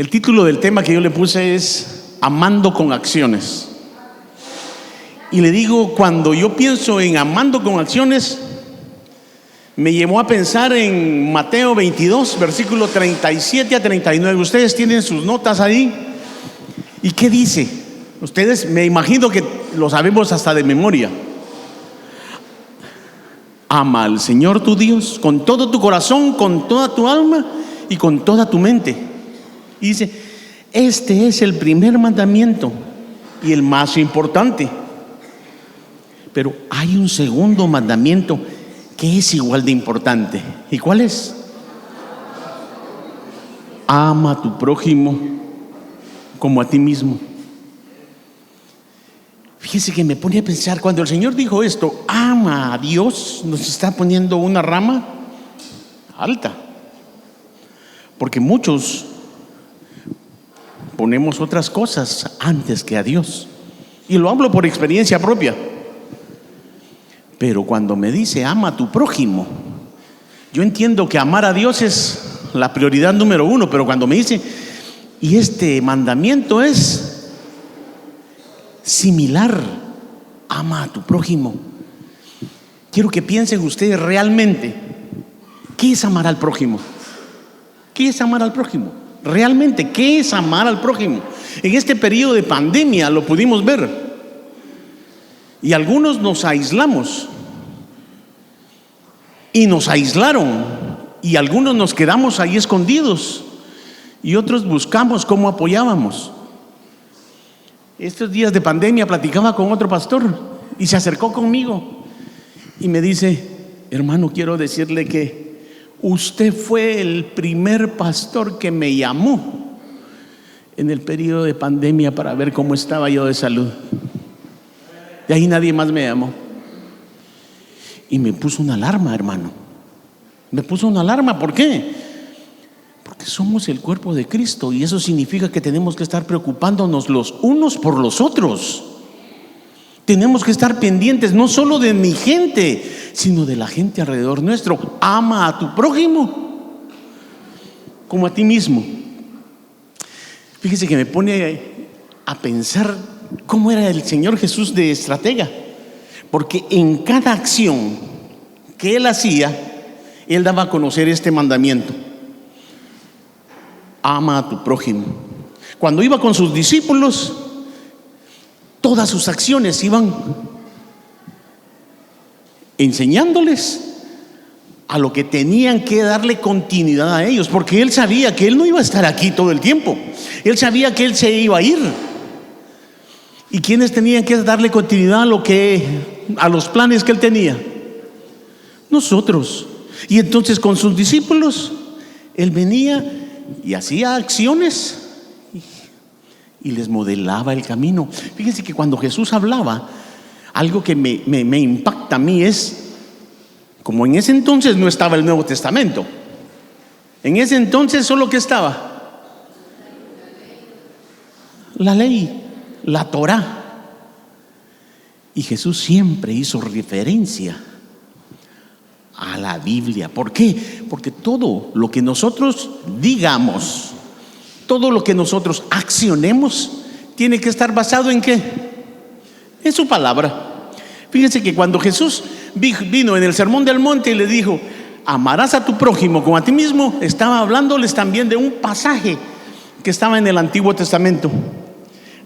El título del tema que yo le puse es Amando con acciones. Y le digo, cuando yo pienso en amando con acciones, me llevó a pensar en Mateo 22, versículo 37 a 39. Ustedes tienen sus notas ahí. ¿Y qué dice? Ustedes, me imagino que lo sabemos hasta de memoria. Ama al Señor tu Dios con todo tu corazón, con toda tu alma y con toda tu mente. Y dice, este es el primer mandamiento y el más importante. Pero hay un segundo mandamiento que es igual de importante. ¿Y cuál es? Ama a tu prójimo como a ti mismo. Fíjese que me pone a pensar, cuando el Señor dijo esto, ama a Dios, nos está poniendo una rama alta. Porque muchos ponemos otras cosas antes que a Dios. Y lo hablo por experiencia propia. Pero cuando me dice ama a tu prójimo, yo entiendo que amar a Dios es la prioridad número uno. Pero cuando me dice, y este mandamiento es similar, ama a tu prójimo, quiero que piensen ustedes realmente, ¿qué es amar al prójimo? ¿Qué es amar al prójimo? Realmente, ¿qué es amar al prójimo? En este periodo de pandemia lo pudimos ver. Y algunos nos aislamos. Y nos aislaron. Y algunos nos quedamos ahí escondidos. Y otros buscamos cómo apoyábamos. Estos días de pandemia platicaba con otro pastor. Y se acercó conmigo. Y me dice, hermano, quiero decirle que usted fue el primer pastor que me llamó en el periodo de pandemia para ver cómo estaba yo de salud. De ahí nadie más me llamó. Y me puso una alarma, hermano. Me puso una alarma. ¿Por qué? Porque somos el cuerpo de Cristo. Y eso significa que tenemos que estar preocupándonos los unos por los otros. Tenemos que estar pendientes no solo de mi gente, sino de la gente alrededor nuestro. Ama a tu prójimo como a ti mismo. Fíjese que me pone a pensar cómo era el Señor Jesús de estratega. Porque en cada acción que Él hacía, Él daba a conocer este mandamiento. Ama a tu prójimo. Cuando iba con sus discípulos, todas sus acciones iban enseñándoles a lo que tenían que darle continuidad a ellos, porque Él sabía que Él no iba a estar aquí todo el tiempo. Él sabía que Él se iba a ir. ¿Y quiénes tenían que darle continuidad a los planes que Él tenía? Nosotros. Y entonces con sus discípulos Él venía y hacía acciones y les modelaba el camino. Fíjense que cuando Jesús hablaba, algo que me impacta a mí es, como en ese entonces no estaba el Nuevo Testamento, en ese entonces solo que estaba la ley, la Torá. Y Jesús siempre hizo referencia a la Biblia. ¿Por qué? Porque todo lo que nosotros digamos, todo lo que nosotros accionemos, tiene que estar basado ¿en qué? En su palabra. Fíjense que cuando Jesús vino en el Sermón del Monte y le dijo, amarás a tu prójimo como a ti mismo, estaba hablándoles también de un pasaje que estaba en el Antiguo Testamento.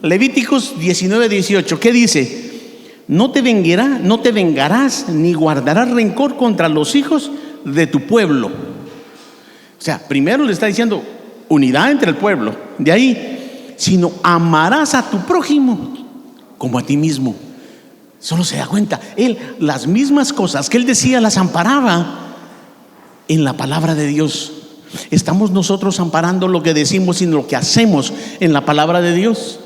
Levíticos 19:18, ¿qué dice? No te vengarás ni guardarás rencor contra los hijos de tu pueblo. O sea, primero le está diciendo unidad entre el pueblo. De ahí, sino amarás a tu prójimo como a ti mismo. Solo se da cuenta, Él, las mismas cosas que Él decía, las amparaba en la palabra de Dios. ¿Estamos nosotros amparando lo que decimos y lo que hacemos en la palabra de Dios?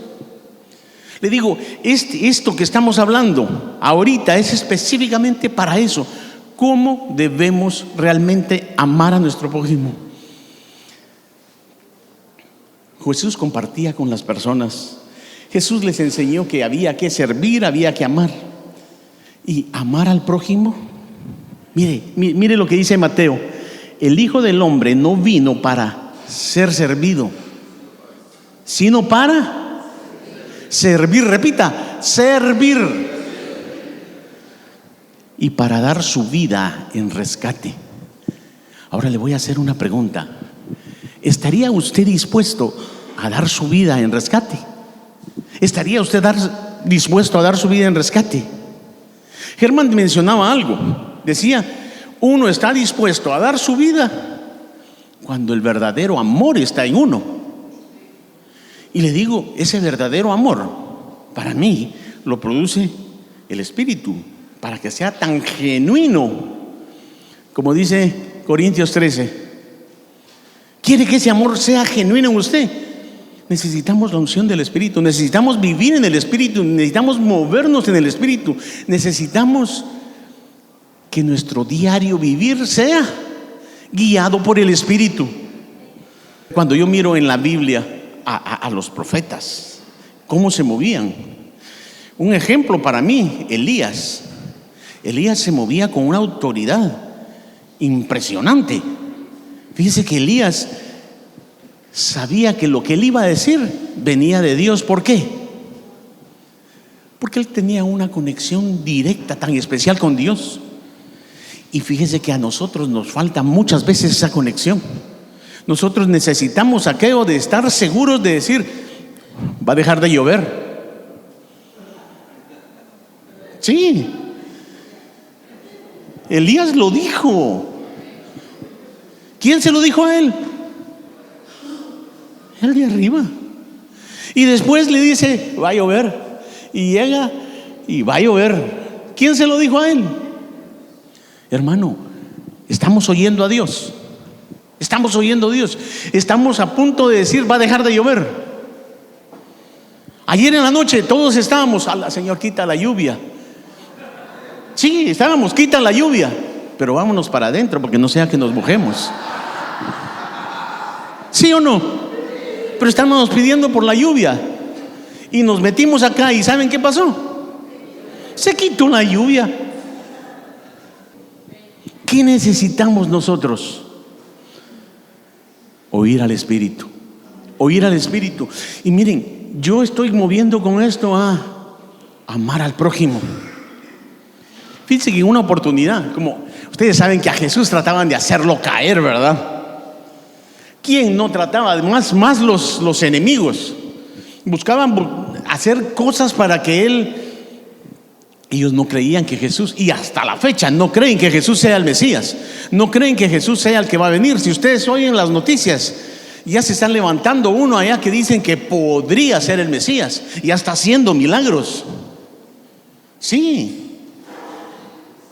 Le digo, esto que estamos hablando ahorita es específicamente para eso. ¿Cómo debemos realmente amar a nuestro prójimo? Jesús compartía con las personas. Jesús les enseñó que había que servir, había que amar. Y amar al prójimo, mire lo que dice Mateo: el Hijo del Hombre no vino para ser servido, sino para servir. Repita, servir. Y para dar su vida en rescate. Ahora le voy a hacer una pregunta. ¿Estaría usted dispuesto a dar su vida en rescate? ¿Estaría usted dispuesto a dar su vida en rescate? Germán mencionaba algo. Decía, uno está dispuesto a dar su vida cuando el verdadero amor está en uno. Y le digo, ese verdadero amor, para mí, lo produce el Espíritu, para que sea tan genuino, como dice Corintios 13. ¿Quiere que ese amor sea genuino en usted? Necesitamos la unción del Espíritu, necesitamos vivir en el Espíritu, necesitamos movernos en el Espíritu, necesitamos que nuestro diario vivir sea guiado por el Espíritu. Cuando yo miro en la Biblia a los profetas, cómo se movían. Un ejemplo para mí, Elías se movía con una autoridad impresionante. Fíjese que Elías sabía que lo que él iba a decir venía de Dios. ¿Por qué? Porque él tenía una conexión directa tan especial con Dios. Y fíjese que a nosotros nos falta muchas veces esa conexión. Nosotros necesitamos aquello de estar seguros de decir, va a dejar de llover. Sí, Elías lo dijo. ¿Quién se lo dijo a él? El de arriba. Y después le dice, va a llover. Y llega y va a llover. ¿Quién se lo dijo a él? Hermano, estamos oyendo a Dios. Estamos oyendo a Dios. Estamos a punto de decir, va a dejar de llover. Ayer en la noche todos estábamos, Señor, quita la lluvia. Sí, estábamos, quita la lluvia. Pero vámonos para adentro porque no sea que nos mojemos. ¿Sí o no? Pero estábamos pidiendo por la lluvia. Y nos metimos acá y ¿saben qué pasó? Se quitó la lluvia. ¿Qué necesitamos nosotros? Oír al Espíritu. Oír al Espíritu. Y miren, yo estoy moviendo con esto a amar al prójimo. Fíjense que en una oportunidad, como ustedes saben que a Jesús trataban de hacerlo caer, ¿verdad? ¿Quién no trataba? Más los enemigos. Buscaban hacer cosas para que ellos no creían que Jesús, y hasta la fecha no creen que Jesús sea el Mesías. No creen que Jesús sea el que va a venir. Si ustedes oyen las noticias, ya se están levantando uno allá que dicen que podría ser el Mesías. Ya está haciendo milagros. Sí.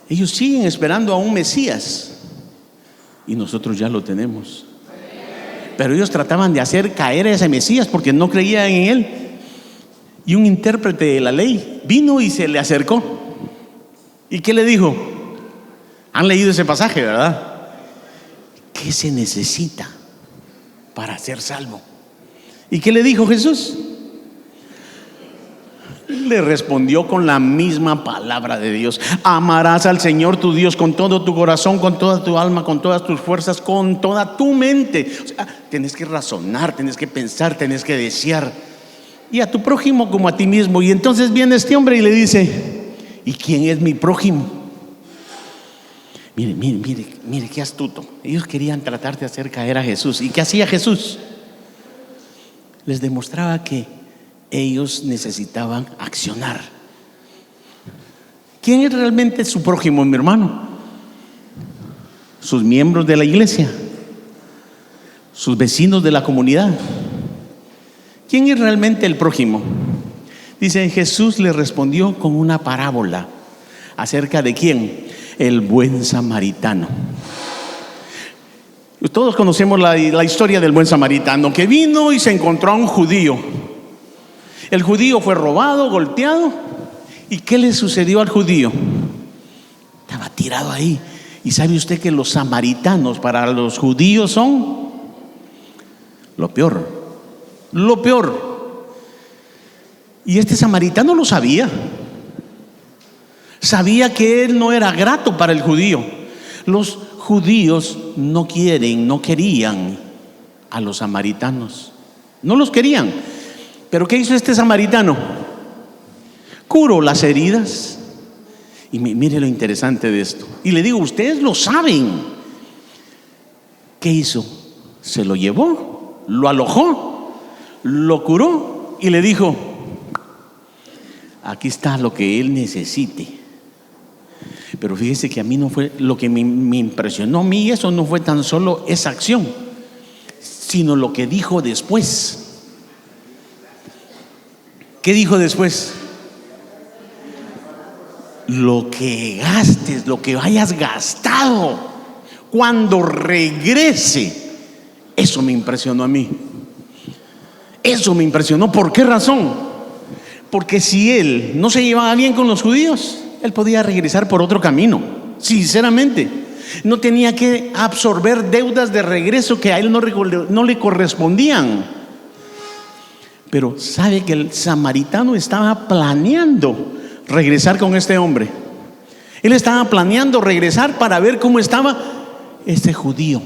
Ellos siguen esperando a un Mesías. Y nosotros ya lo tenemos. Pero ellos trataban de hacer caer a ese Mesías porque no creían en él. Y un intérprete de la ley vino y se le acercó. ¿Y qué le dijo? Han leído ese pasaje, ¿verdad? ¿Qué se necesita para ser salvo? ¿Y qué le dijo Jesús? Le respondió con la misma palabra de Dios: amarás al Señor tu Dios con todo tu corazón, con toda tu alma, con todas tus fuerzas, con toda tu mente. O sea, tienes que razonar, tienes que pensar, tienes que desear. Y a tu prójimo como a ti mismo. Y entonces viene este hombre y le dice: ¿y quién es mi prójimo? Mire qué astuto. Ellos querían tratar de hacer caer a Jesús. ¿Y qué hacía Jesús? Les demostraba que ellos necesitaban accionar. ¿Quién es realmente su prójimo, mi hermano? Sus miembros de la iglesia, sus vecinos de la comunidad. ¿Quién es realmente el prójimo? Dice, Jesús le respondió con una parábola. ¿Acerca de quién? El buen samaritano. Todos conocemos la historia del buen samaritano, que vino y se encontró a un judío. El judío fue robado, golpeado. ¿Y qué le sucedió al judío? Estaba tirado ahí. ¿Y sabe usted que los samaritanos para los judíos son lo peor? Lo peor. Y este samaritano lo sabía. Sabía que él no era grato para el judío. Los judíos no querían a los samaritanos. No los querían. Pero ¿qué hizo este samaritano? Curó las heridas. Y mire lo interesante de esto. Y le digo, ustedes lo saben. ¿Qué hizo? Se lo llevó, lo alojó, lo curó y le dijo: aquí está lo que él necesite. Pero fíjese que a mí no fue lo que me impresionó a mí, eso no fue tan solo esa acción, sino lo que dijo después. ¿Qué dijo después? Lo que gastes, lo que hayas gastado, cuando regrese. Eso me impresionó a mí. Eso me impresionó. ¿Por qué razón? Porque si él no se llevaba bien con los judíos, él podía regresar por otro camino. Sinceramente, no tenía que absorber deudas de regreso que a él no le correspondían. Pero sabe que el samaritano estaba planeando regresar con este hombre. Él estaba planeando regresar para ver cómo estaba este judío.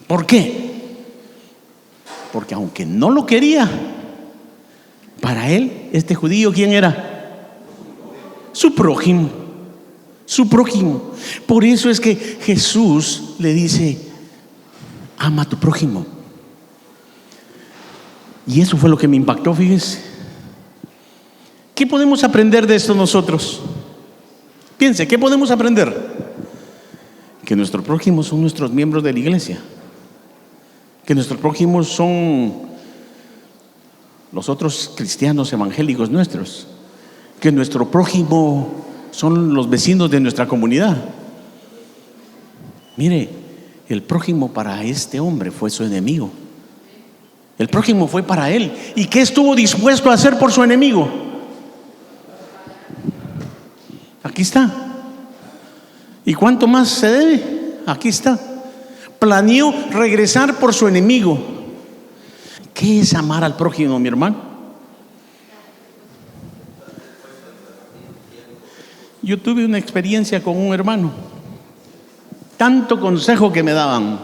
¿Por qué? Porque aunque no lo quería, para él, este judío, ¿quién era? Su prójimo. Su prójimo. Por eso es que Jesús le dice: ama a tu prójimo. Y eso fue lo que me impactó, fíjese. ¿Qué podemos aprender de esto nosotros? Piense, ¿qué podemos aprender? Que nuestros prójimos son nuestros miembros de la iglesia. Que nuestros prójimos son los otros cristianos evangélicos nuestros. Que nuestro prójimo son los vecinos de nuestra comunidad. Mire, el prójimo para este hombre fue su enemigo. El prójimo fue para él. ¿Y qué estuvo dispuesto a hacer por su enemigo? Aquí está. ¿Y cuánto más se debe? Aquí está. Planeó regresar por su enemigo. ¿Qué es amar al prójimo, mi hermano? Yo tuve una experiencia con un hermano. Tanto consejo que me daban: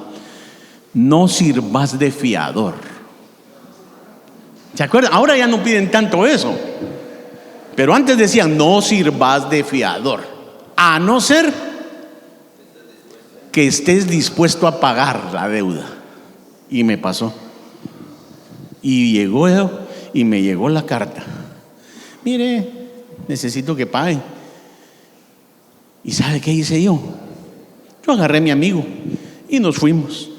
no sirvas de fiador. ¿Se acuerdan? Ahora ya no piden tanto eso. Pero antes decían: no sirvas de fiador, a no ser que estés dispuesto a pagar la deuda. Y me pasó. Y llegó y me llegó la carta: mire, necesito que pague. ¿Y sabe qué hice yo? Yo agarré a mi amigo y nos fuimos.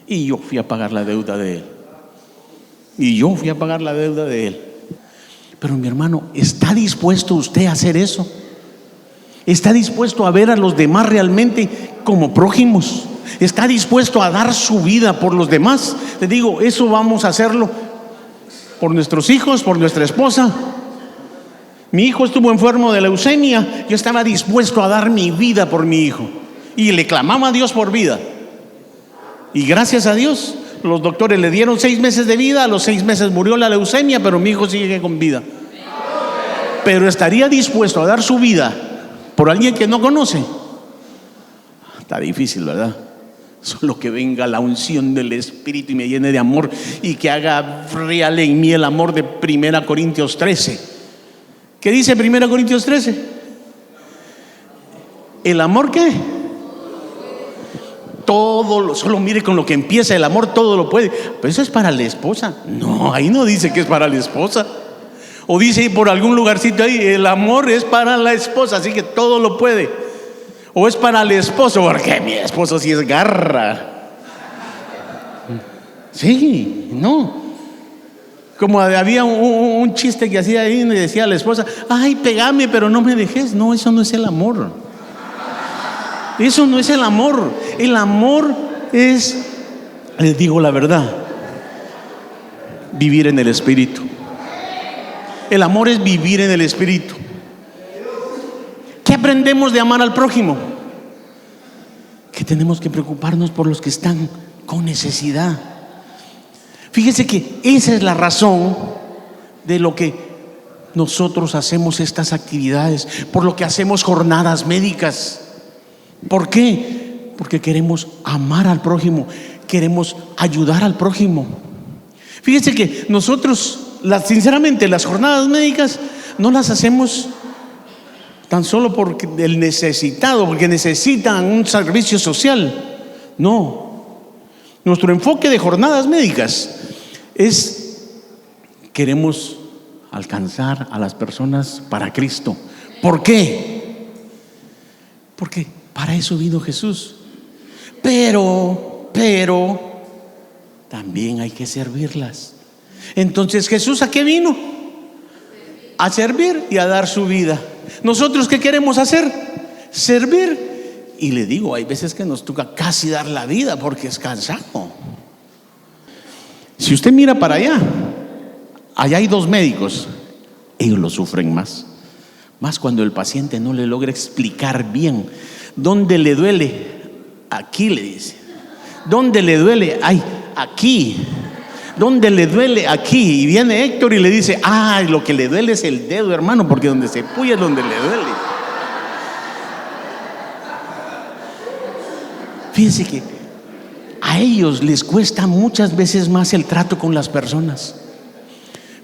Y yo fui a pagar la deuda de él. Pero mi hermano, ¿está dispuesto usted a hacer eso? ¿Está dispuesto a ver a los demás realmente como prójimos? ¿Está dispuesto a dar su vida por los demás? Le digo, eso vamos a hacerlo por nuestros hijos, por nuestra esposa. Mi hijo estuvo enfermo de leucemia. Yo estaba dispuesto a dar mi vida por mi hijo. Y le clamaba a Dios por vida. Y gracias a Dios, los doctores le dieron 6 meses de vida. A los 6 meses murió la leucemia, pero mi hijo sigue con vida. Pero estaría dispuesto a dar su vida por alguien que no conoce. Está difícil, ¿verdad? Solo que venga la unción del Espíritu y me llene de amor, y que haga real en mí el amor de 1 Corintios 13. ¿Qué dice 1 Corintios 13? ¿El amor qué? Todo, solo mire con lo que empieza: el amor todo lo puede. Pero eso es para la esposa. No, ahí no dice que es para la esposa. O dice por algún lugarcito ahí: el amor es para la esposa, así que todo lo puede. O es para el esposo, porque mi esposo sí es garra. Sí, no. Como había un chiste que hacía ahí y decía a la esposa: ay, pegame, pero no me dejes. No, eso no es el amor. Eso no es el amor. El amor es, les digo la verdad, vivir en el Espíritu. El amor es vivir en el Espíritu. ¿Qué aprendemos de amar al prójimo? Que tenemos que preocuparnos por los que están con necesidad. Fíjese que esa es la razón de lo que nosotros hacemos estas actividades, por lo que hacemos jornadas médicas. ¿Por qué? Porque queremos amar al prójimo, queremos ayudar al prójimo. Fíjese que nosotros, sinceramente, las jornadas médicas no las hacemos tan solo porque el necesitado, porque necesitan un servicio social. No. Nuestro enfoque de jornadas médicas es: queremos alcanzar a las personas para Cristo. ¿Por qué? Porque para eso vino Jesús. Pero también hay que servirlas. Entonces, ¿Jesús a qué vino? A servir y a dar su vida. ¿Nosotros qué queremos hacer? Servir. Y le digo, hay veces que nos toca casi dar la vida porque es cansado. Si usted mira para allá, allá hay 2 médicos. Ellos lo sufren más cuando el paciente no le logra explicar bien dónde le duele. Aquí le dice, ¿dónde le duele? Ay, aquí. ¿Dónde le duele? Aquí. Y viene Héctor y le dice: ay, lo que le duele es el dedo, hermano, porque donde se puya es donde le duele. Fíjense que a ellos les cuesta muchas veces más el trato con las personas.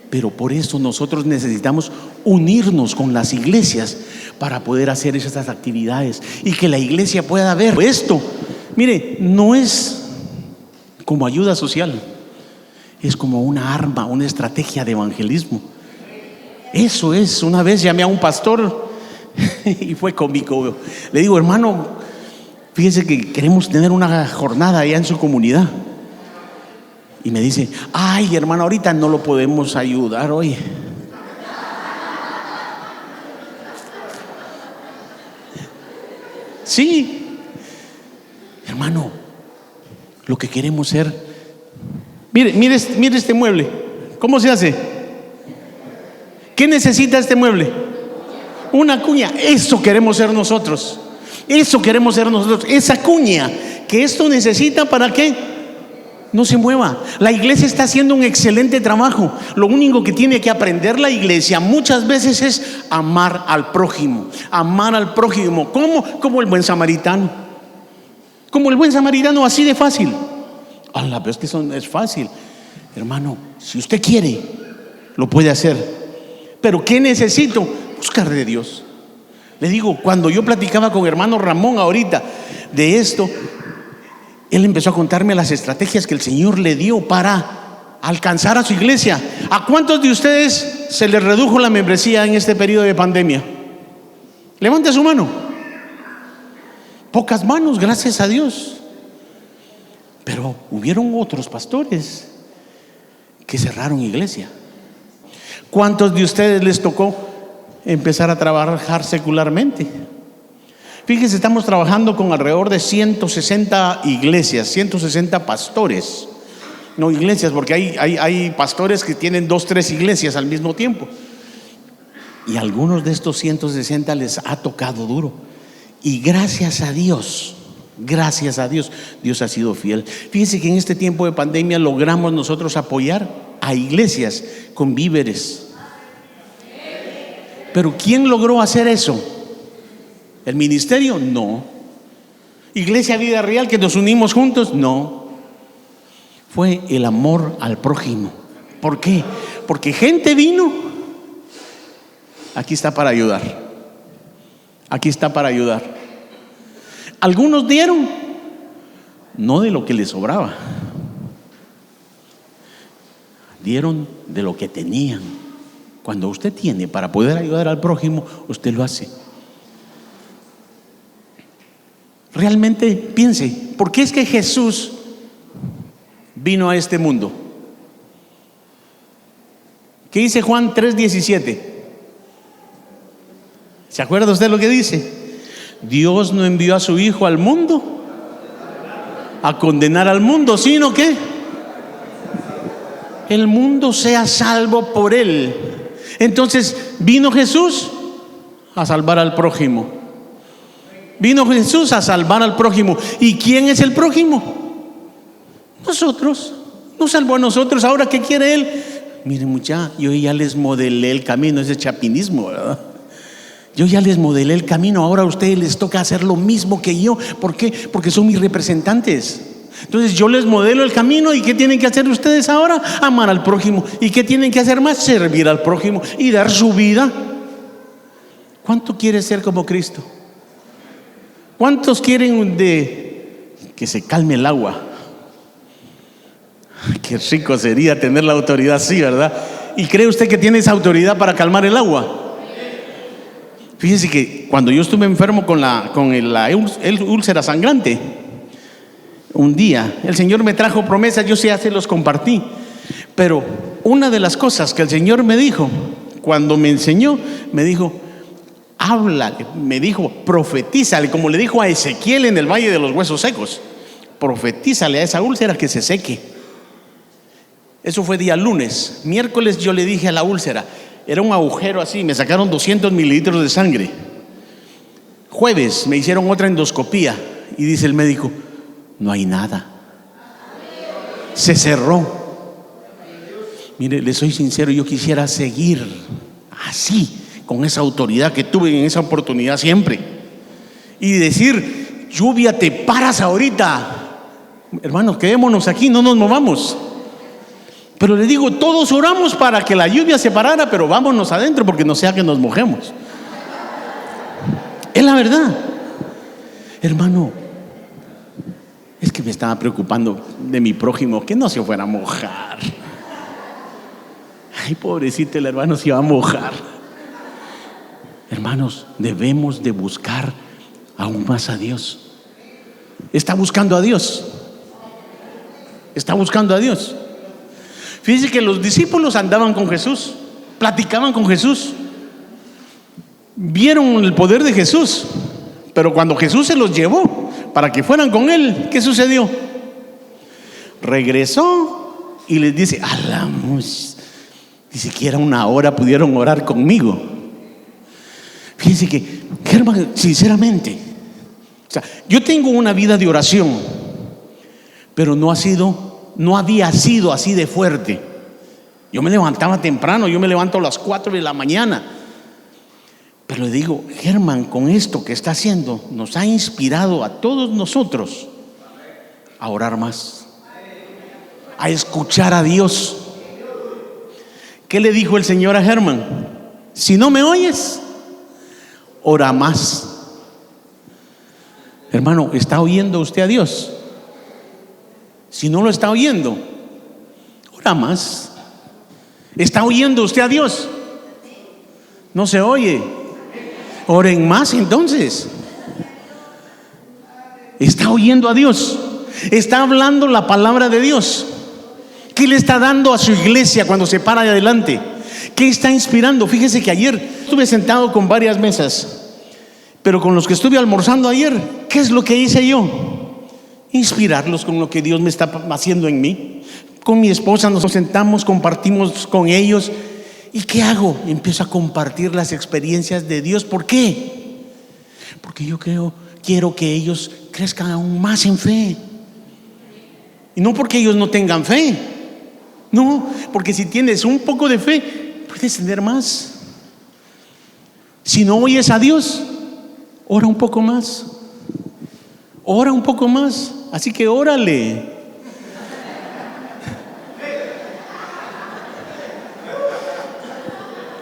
Pero por eso nosotros necesitamos unirnos con las iglesias para poder hacer esas actividades y que la iglesia pueda ver esto. Mire, no es como ayuda social, es como una arma, una estrategia de evangelismo. Eso es. Una vez llamé a un pastor y fue cómico. Le digo: hermano, fíjese que queremos tener una jornada allá en su comunidad. Y me dice: ay, hermano, ahorita no lo podemos ayudar hoy. Sí, hermano, lo que queremos ser. Mire este mueble. ¿Cómo se hace? ¿Qué necesita este mueble? Una cuña. Eso queremos ser nosotros. Eso queremos ser nosotros. Esa cuña que esto necesita para que no se mueva. La iglesia está haciendo un excelente trabajo. Lo único que tiene que aprender la iglesia muchas veces es amar al prójimo. Amar al prójimo. ¿Cómo? Como el buen samaritano. Como el buen samaritano, así de fácil. Pero es que eso es fácil. Hermano, si usted quiere, lo puede hacer. Pero ¿qué necesito? Buscar de Dios. Le digo, cuando yo platicaba con hermano Ramón ahorita de esto, él empezó a contarme las estrategias que el Señor le dio para alcanzar a su iglesia. ¿A cuántos de ustedes se les redujo la membresía en este periodo de pandemia? Levante su mano. Pocas manos, gracias a Dios. Pero hubieron otros pastores que cerraron iglesia. ¿Cuántos de ustedes les tocó empezar a trabajar secularmente? Fíjense, estamos trabajando con alrededor de 160 iglesias, 160 pastores. No iglesias, porque hay pastores que tienen 2, 3 iglesias al mismo tiempo. Y a algunos de estos 160 les ha tocado duro. Y gracias a Dios, Dios ha sido fiel. Fíjense que en este tiempo de pandemia logramos nosotros apoyar a iglesias con víveres. Pero ¿quién logró hacer eso? ¿El ministerio? No. ¿Iglesia Vida Real que nos unimos juntos? No. Fue el amor al prójimo. ¿Por qué? Porque gente vino. Aquí está para ayudar. Aquí está para ayudar. Algunos dieron, no de lo que les sobraba, dieron de lo que tenían. Cuando usted tiene para poder ayudar al prójimo, usted lo hace. Realmente piense, ¿por qué es que Jesús vino a este mundo? ¿Qué dice Juan 3:17? ¿Se acuerda usted lo que dice? Dios no envió a su Hijo al mundo a condenar al mundo, sino que el mundo sea salvo por él. Entonces vino Jesús a salvar al prójimo. Vino Jesús a salvar al prójimo. ¿Y quién es el prójimo? Nosotros. Nos salvó a nosotros. Ahora, ¿qué quiere Él? Miren, muchachos, yo ya les modelé el camino. Ese chapinismo, ¿verdad? Yo ya les modelé el camino. Ahora a ustedes les toca hacer lo mismo que yo. ¿Por qué? Porque son mis representantes. Entonces yo les modelo el camino. ¿Y qué tienen que hacer ustedes ahora? Amar al prójimo. ¿Y qué tienen que hacer más? Servir al prójimo y dar su vida. ¿Cuánto quiere ser como Cristo? ¿Cuántos quieren que se calme el agua? Qué rico sería tener la autoridad así, ¿verdad? ¿Y cree usted que tiene esa autoridad para calmar el agua? Fíjese que cuando yo estuve enfermo con la úlcera sangrante, un día el Señor me trajo promesas, yo ya se los compartí, pero una de las cosas que el Señor me dijo, cuando me enseñó, me dijo: háblale, me dijo, profetízale, como le dijo a Ezequiel en el Valle de los Huesos Secos, profetízale a esa úlcera que se seque. Eso fue día lunes. Miércoles yo le dije a la úlcera, era un agujero así, me sacaron 200 mililitros de sangre. Jueves me hicieron otra endoscopía y dice el médico: no hay nada, se cerró. Mire, le soy sincero, yo quisiera seguir así, con esa autoridad que tuve en esa oportunidad siempre, y decir: lluvia, te paras ahorita, hermanos, quedémonos aquí, no nos movamos. Pero le digo, todos oramos para que la lluvia se parara, pero vámonos adentro porque no sea que nos mojemos. Es la verdad, hermano. Es que me estaba preocupando de mi prójimo, que no se fuera a mojar. Ay, pobrecito, el hermano se iba a mojar. Hermanos, debemos de buscar aún más a Dios. ¿Está buscando a Dios? ¿Está buscando a Dios? Fíjense que los discípulos andaban con Jesús, platicaban con Jesús, vieron el poder de Jesús, pero cuando Jesús se los llevó para que fueran con él, ¿qué sucedió? Regresó y les dice: alamos, ni siquiera una hora pudieron orar conmigo. Fíjense que, hermano, sinceramente, o sea, yo tengo una vida de oración, pero no había sido así de fuerte. Yo me levantaba temprano, yo me levanto a las 4 de la mañana. Pero le digo, Germán, con esto que está haciendo, nos ha inspirado a todos nosotros a orar más, a escuchar a Dios. ¿Qué le dijo el Señor a Germán? Si no me oyes, ora más. Hermano, ¿está oyendo usted a Dios? Si no lo está oyendo, ora más. ¿Está oyendo usted a Dios? No se oye. Oren más entonces. ¿Está oyendo a Dios? ¿Está hablando la palabra de Dios? ¿Qué le está dando a su iglesia cuando se para de adelante? ¿Qué está inspirando? Fíjese que ayer estuve sentado con varias mesas, pero con los que estuve almorzando ayer, ¿qué es lo que hice yo? Inspirarlos con lo que Dios me está haciendo en mí. Con mi esposa nos sentamos, compartimos con ellos. ¿Y qué hago? Empiezo a compartir las experiencias de Dios. ¿Por qué? Porque yo quiero que ellos crezcan aún más en fe. Y no porque ellos no tengan fe. No, porque si tienes un poco de fe, puedes tener más. Si no oyes a Dios, ora un poco más. Ora un poco más. Así que órale.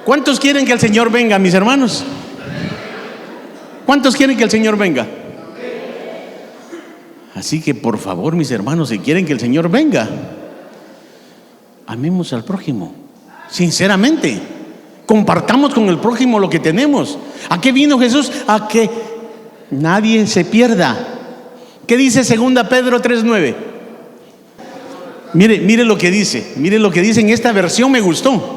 ¿Cuántos quieren que el Señor venga, mis hermanos? ¿Cuántos quieren que el Señor venga? Así que por favor, mis hermanos, si quieren que el Señor venga, amemos al prójimo, sinceramente. Compartamos con el prójimo lo que tenemos. ¿A qué vino Jesús? A que nadie se pierda. ¿Qué dice 2 Pedro 3:9? Mire lo que dice. Mire lo que dice en esta versión, me gustó.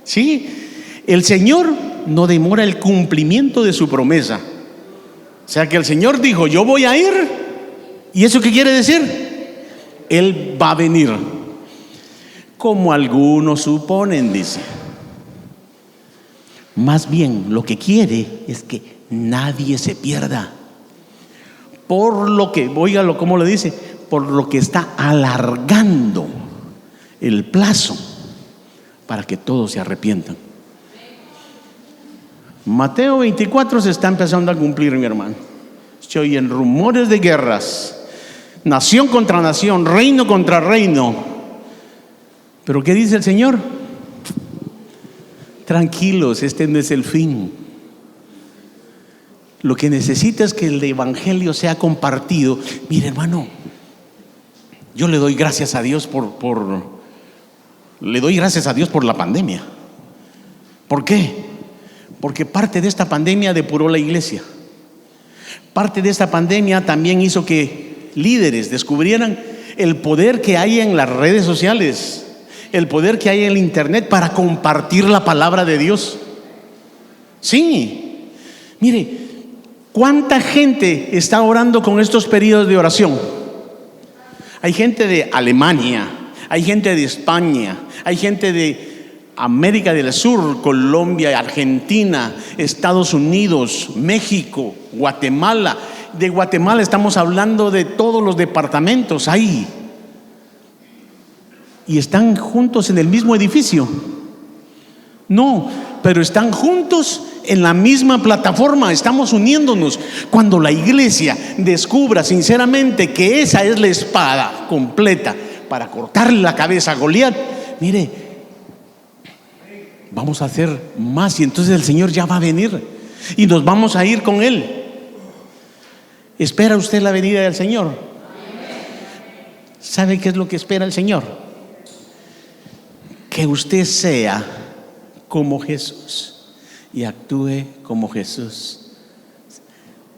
Sí, el Señor no demora el cumplimiento de su promesa. O sea que el Señor dijo: yo voy a ir. ¿Y eso qué quiere decir? Él va a venir. Como algunos suponen, dice. Más bien lo que quiere es que nadie se pierda. Por lo que, óigalo cómo le dice, por lo que está alargando el plazo para que todos se arrepientan. Mateo 24 se está empezando a cumplir, mi hermano. Se oyen rumores de guerras, nación contra nación, reino contra reino. Pero ¿qué dice el Señor? Tranquilos, este no es el fin. Lo que necesita es que el evangelio sea compartido. Mire, hermano, yo le doy gracias a Dios le doy gracias a Dios por la pandemia. ¿Por qué? Porque parte de esta pandemia depuró la iglesia. Parte de esta pandemia también hizo que líderes descubrieran el poder que hay en las redes sociales, el poder que hay en el internet para compartir la palabra de Dios. Sí, mire, ¿cuánta gente está orando con estos periodos de oración? Hay gente de Alemania, hay gente de España, hay gente de América del Sur, Colombia, Argentina, Estados Unidos, México, Guatemala. De Guatemala estamos hablando de todos los departamentos ahí. ¿Y están juntos en el mismo edificio? No, pero están juntos en la misma plataforma. Estamos uniéndonos. Cuando la iglesia descubra sinceramente que esa es la espada completa para cortarle la cabeza a Goliat, mire, vamos a hacer más, y entonces el Señor ya va a venir y nos vamos a ir con Él. ¿Espera usted la venida del Señor? ¿Sabe qué es lo que espera el Señor? Que usted sea como Jesús y actúe como Jesús.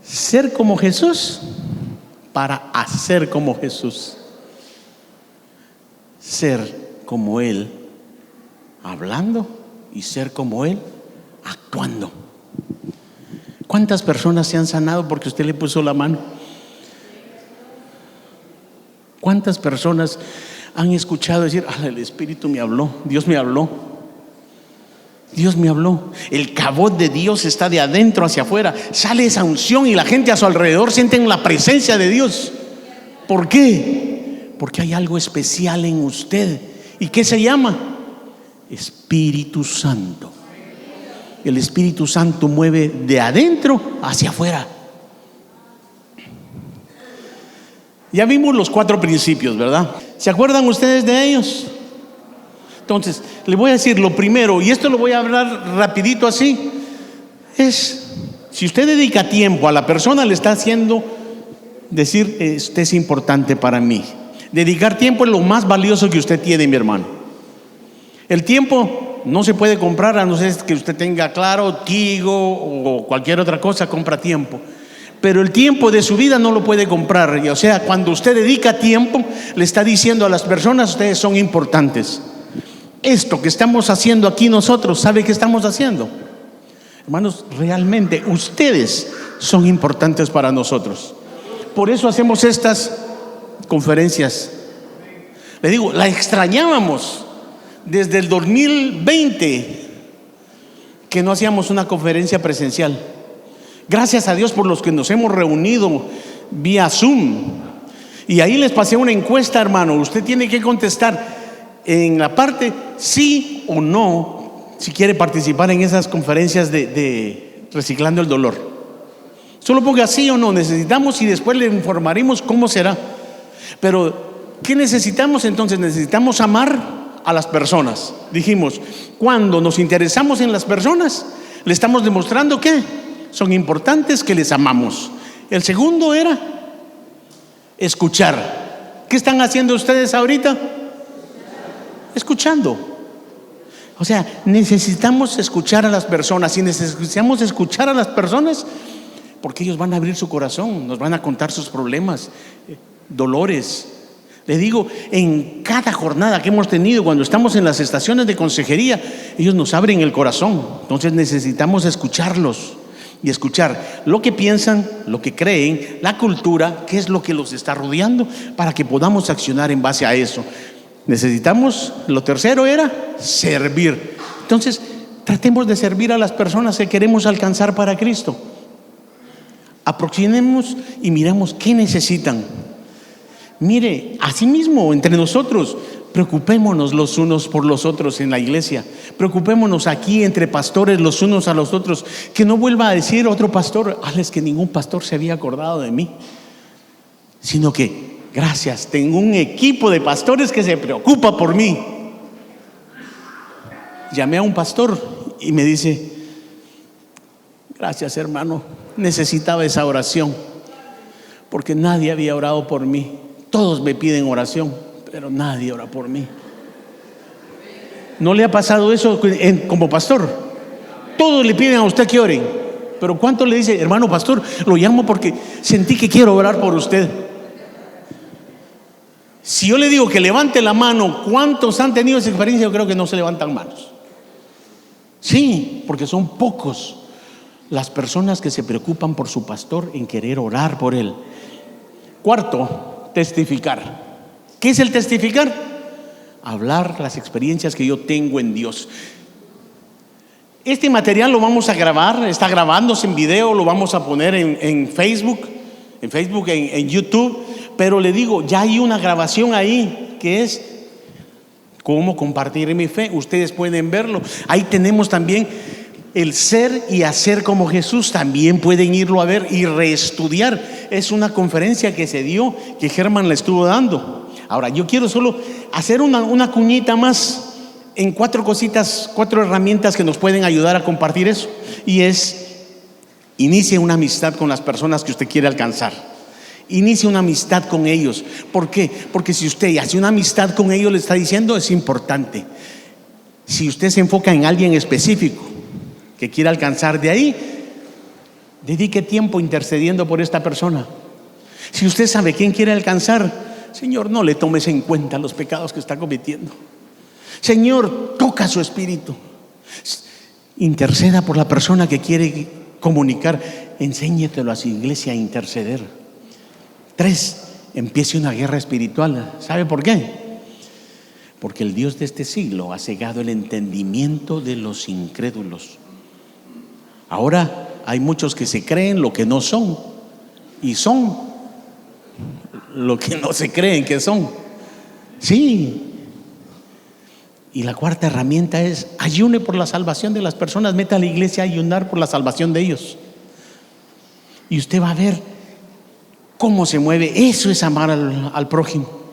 Ser como Jesús para hacer como Jesús. Ser como Él hablando y ser como Él actuando. ¿Cuántas personas se han sanado porque usted le puso la mano? ¿Cuántas personas han escuchado decir: el Espíritu me habló, Dios me habló, Dios me habló? El cabot de Dios está de adentro hacia afuera. Sale esa unción y la gente a su alrededor sienten la presencia de Dios. ¿Por qué? Porque hay algo especial en usted. ¿Y qué se llama? Espíritu Santo. El Espíritu Santo mueve de adentro hacia afuera. Ya vimos los 4 principios, ¿verdad? ¿Se acuerdan ustedes de ellos? Entonces, le voy a decir lo primero, y esto lo voy a hablar rapidito así, es: si usted dedica tiempo a la persona, le está haciendo decir: este es importante para mí. Dedicar tiempo es lo más valioso que usted tiene, mi hermano. El tiempo no se puede comprar, a no ser que usted tenga claro Tigo o cualquier otra cosa, compra tiempo. Pero el tiempo de su vida no lo puede comprar. Y, o sea, cuando usted dedica tiempo, le está diciendo a las personas: ustedes son importantes. Esto que estamos haciendo aquí nosotros, ¿sabe qué estamos haciendo? Hermanos, realmente ustedes son importantes para nosotros. Por eso hacemos estas conferencias. Le digo, la extrañábamos desde el 2020 que no hacíamos una conferencia presencial. Gracias a Dios por los que nos hemos reunido vía Zoom. Y ahí les pasé una encuesta, hermano. Usted tiene que contestar en la parte sí o no si quiere participar en esas conferencias de Reciclando el Dolor. Solo ponga sí o no, necesitamos, y después le informaremos cómo será. Pero ¿qué necesitamos entonces? Necesitamos amar a las personas. Dijimos, cuando nos interesamos en las personas, le estamos demostrando que son importantes, que les amamos. El segundo era escuchar. ¿Qué están haciendo ustedes ahorita? Escuchando. O sea, necesitamos escuchar a las personas. Y necesitamos escuchar a las personas porque ellos van a abrir su corazón, nos van a contar sus problemas, dolores. Le digo, en cada jornada que hemos tenido, cuando estamos en las estaciones de consejería, ellos nos abren el corazón. Entonces necesitamos escucharlos y escuchar lo que piensan, lo que creen, la cultura, qué es lo que los está rodeando, para que podamos accionar en base a eso. Necesitamos, lo tercero era servir. Entonces, tratemos de servir a las personas que queremos alcanzar para Cristo. Aproximemos y miremos qué necesitan. Mire, asimismo, entre nosotros, preocupémonos los unos por los otros en la iglesia. Preocupémonos aquí entre pastores los unos a los otros. Que no vuelva a decir otro pastor: es que ningún pastor se había acordado de mí. Sino que Gracias, tengo un equipo de pastores que se preocupa por mí. Llamé a un pastor y me dice: gracias, hermano, necesitaba esa oración, porque nadie había orado por mí. Todos me piden oración, pero nadie ora por mí. ¿No le ha pasado eso como pastor? Todos le piden a usted que oren, pero ¿cuánto le dice: hermano pastor, lo llamo porque sentí que quiero orar por usted? Si yo le digo que levante la mano, ¿cuántos han tenido esa experiencia? Yo creo que no se levantan manos. Sí, porque son pocos las personas que se preocupan por su pastor en querer orar por él. Cuarto, testificar. ¿Qué es el testificar? Hablar las experiencias que yo tengo en Dios. Este material lo vamos a grabar, está grabándose en video, lo vamos a poner en Facebook, en YouTube. Pero le digo, ya hay una grabación ahí que es cómo compartir mi fe. Ustedes pueden verlo. Ahí tenemos también el ser y hacer como Jesús. También pueden irlo a ver y reestudiar. Es una conferencia que se dio, que Germán le estuvo dando. Ahora, yo quiero solo hacer una cuñita más en 4 cositas, 4 herramientas que nos pueden ayudar a compartir eso. Y es: inicie una amistad con las personas que usted quiere alcanzar. Inicie una amistad con ellos. ¿Por qué? Porque si usted hace una amistad con ellos, le está diciendo, es importante. Si usted se enfoca en alguien específico que quiere alcanzar, de ahí dedique tiempo intercediendo por esta persona. Si usted sabe quién quiere alcanzar, Señor, no le tomes en cuenta los pecados que está cometiendo. Señor, toca su espíritu. Interceda por la persona que quiere comunicar. Enséñetelo a su iglesia a interceder. 3, empiece una guerra espiritual. ¿Sabe por qué? Porque el Dios de este siglo ha cegado el entendimiento de los incrédulos. Ahora hay muchos que se creen lo que no son y son lo que no se creen que son. Sí. Y la 4ª herramienta es: ayune por la salvación de las personas. Meta a la iglesia a ayunar por la salvación de ellos. Y usted va a ver cómo se mueve. Eso es amar al prójimo.